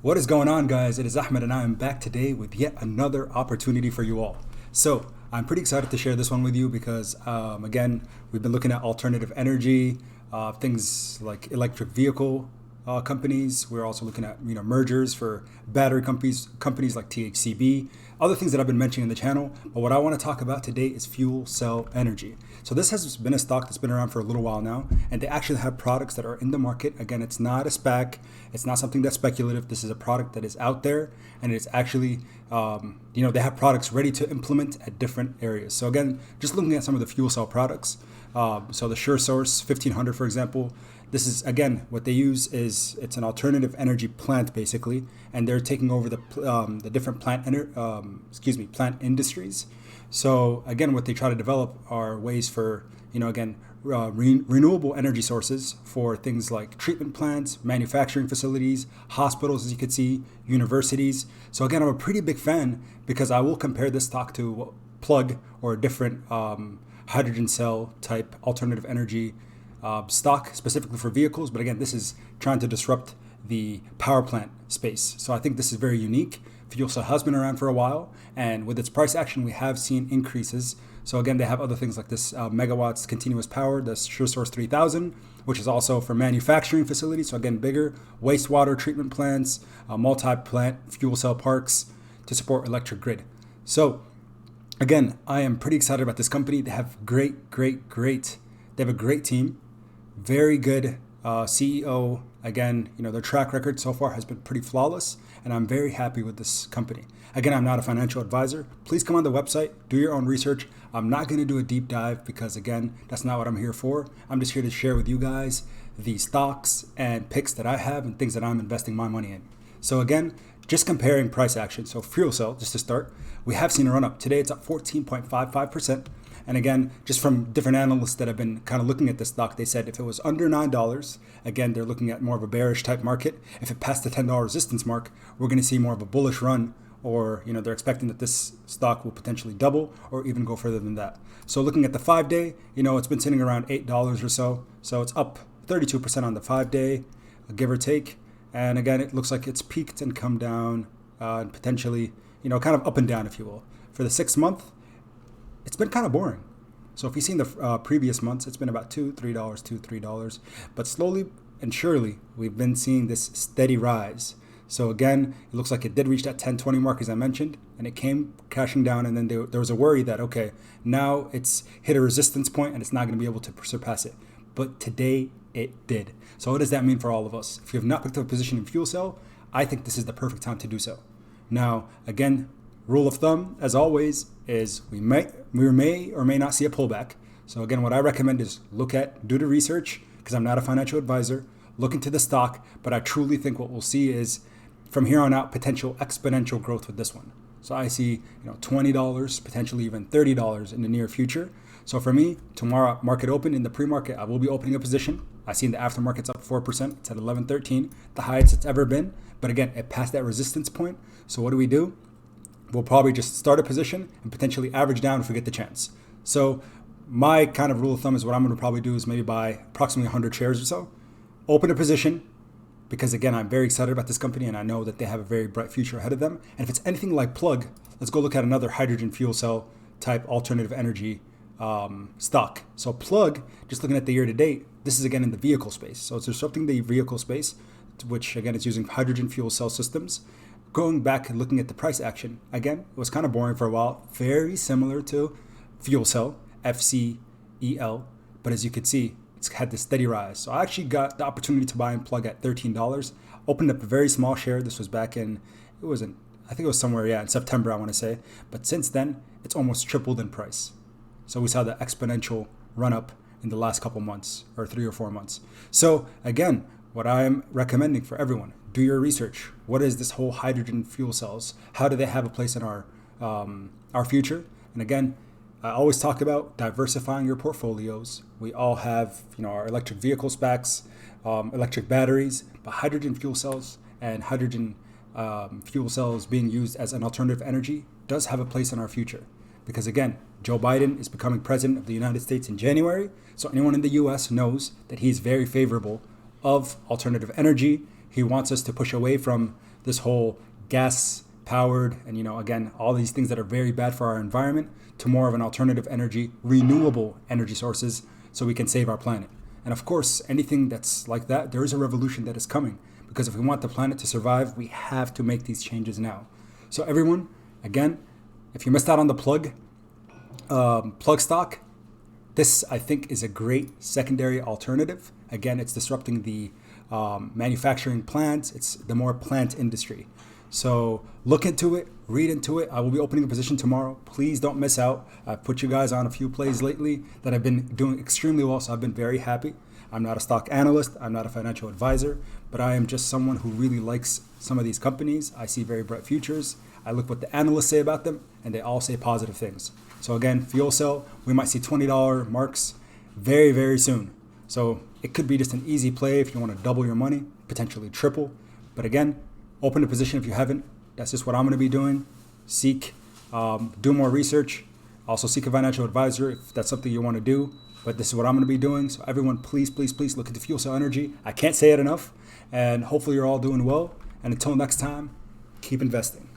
What is going on, guys? It is Ahmed, and I am back today with yet another opportunity for you all. So I'm pretty excited to share this one with you because, again, we've been looking at alternative energy, things like electric vehicle companies. We're also looking at mergers for battery companies like THCB, other things that I've been mentioning in the channel. But what I want to talk about today is FuelCell Energy. So this has been a stock that's been around for a little while now, and they actually have products that are in the market. Again, it's not a spec, it's not something that's speculative. This is a product that is out there, and it's actually they have products ready to implement at different areas. So again, just looking at some of the fuel cell products. So the SureSource 1500, for example, this is, again, what they use is it's an alternative energy plant basically, and they're taking over the different plant industries. So again, what they try to develop are ways for renewable energy sources for things like treatment plants, manufacturing facilities, hospitals, as you can see, universities. So again, I'm a pretty big fan because I will compare this stock to Plug or a different hydrogen cell type alternative energy stock specifically for vehicles. But again, this is trying to disrupt the power plant space. So I think this is very unique. FuelCell has been around for a while, and with its price action, we have seen increases. So again, they have other things like this megawatts continuous power, the SureSource 3000, which is also for manufacturing facilities. So again, bigger wastewater treatment plants, multi-plant fuel cell parks to support electric grid. So again, I am pretty excited about this company. They have they have a great team, very good CEO. Again, their track record so far has been pretty flawless, and I'm very happy with this company. Again, I'm not a financial advisor. Please come on the website, do your own research. I'm not going to do a deep dive because, again, that's not what I'm here for. I'm just here to share with you guys the stocks and picks that I have and things that I'm investing my money in. So again, just comparing price action. So FuelCell, just to start, we have seen a run up. Today it's up 14.55%. And again, just from different analysts that have been kind of looking at this stock, they said if it was under $9, again, they're looking at more of a bearish type market. If it passed the $10 resistance mark, we're going to see more of a bullish run, or they're expecting that this stock will potentially double or even go further than that. So looking at the 5-day, it's been sitting around $8 or so. So it's up 32% on the 5-day, give or take. And again, it looks like it's peaked and come down and potentially, kind of up and down, if you will. For the 6 month, it's been kind of boring. So if you've seen the previous months, it's been about $2, $3, $2, $3. But slowly and surely, we've been seeing this steady rise. So again, it looks like it did reach that 10-20 mark, as I mentioned, and it came crashing down. And then there was a worry that, okay, now it's hit a resistance point and it's not going to be able to surpass it. But today it did. So what does that mean for all of us? If you have not picked up a position in FuelCell, I think this is the perfect time to do so. Now, again, rule of thumb, as always, is we may or may not see a pullback. So again, what I recommend is do the research, because I'm not a financial advisor, look into the stock, but I truly think what we'll see is from here on out potential exponential growth with this one. So I see $20, potentially even $30 in the near future. So for me, tomorrow market open, in the pre-market, I will be opening a position. I see in the aftermarket's up 4%. It's at 11.13, the highest it's ever been. But again, it passed that resistance point. So what do? We'll probably just start a position and potentially average down if we get the chance. So my kind of rule of thumb is what I'm going to probably do is maybe buy approximately 100 shares or so, open a position, because again, I'm very excited about this company and I know that they have a very bright future ahead of them. And if it's anything like Plug, let's go look at another hydrogen fuel cell type alternative energy stock. So Plug, just looking at the year to date, this is again in the vehicle space. So it's disrupting the vehicle space, which again is using hydrogen fuel cell systems. Going back and looking at the price action, again, it was kind of boring for a while, very similar to FuelCell, FCEL, but as you can see, it's had this steady rise. So I actually got the opportunity to buy and Plug at $13, opened up a very small share. This was back in, I think it was somewhere, in September, I want to say. But since then, it's almost tripled in price. So we saw the exponential run up in the last couple months, or 3 or 4 months. So again, what I'm recommending for everyone, do your research. What is this whole hydrogen fuel cells? How do they have a place in our future? And again, I always talk about diversifying your portfolios. We all have, our electric vehicle specs, electric batteries, but hydrogen fuel cells and hydrogen fuel cells being used as an alternative energy does have a place in our future. Because again, Joe Biden is becoming president of the United States in January. So anyone in the US knows that he's very favorable of alternative energy. He wants us to push away from this whole gas powered and, again, all these things that are very bad for our environment to more of an alternative energy, renewable energy sources, so we can save our planet. And of course, anything that's like that, there is a revolution that is coming, because if we want the planet to survive, we have to make these changes now. So everyone, again, if you missed out on the plug stock, this I think is a great secondary alternative. Again, it's disrupting the manufacturing plants. It's the more plant industry. So look into it, read into it. I will be opening a position tomorrow. Please don't miss out. I've put you guys on a few plays lately that have been doing extremely well, so I've been very happy. I'm not a stock analyst. I'm not a financial advisor, but I am just someone who really likes some of these companies. I see very bright futures. I look what the analysts say about them, and they all say positive things. So again, FuelCell, we might see $20 marks very, very soon. So it could be just an easy play if you want to double your money, potentially triple. But again, open a position if you haven't. That's just what I'm going to be doing. Do more research. Also seek a financial advisor if that's something you want to do. But this is what I'm going to be doing. So everyone, please, please, please look into FuelCell Energy. I can't say it enough. And hopefully you're all doing well. And until next time, keep investing.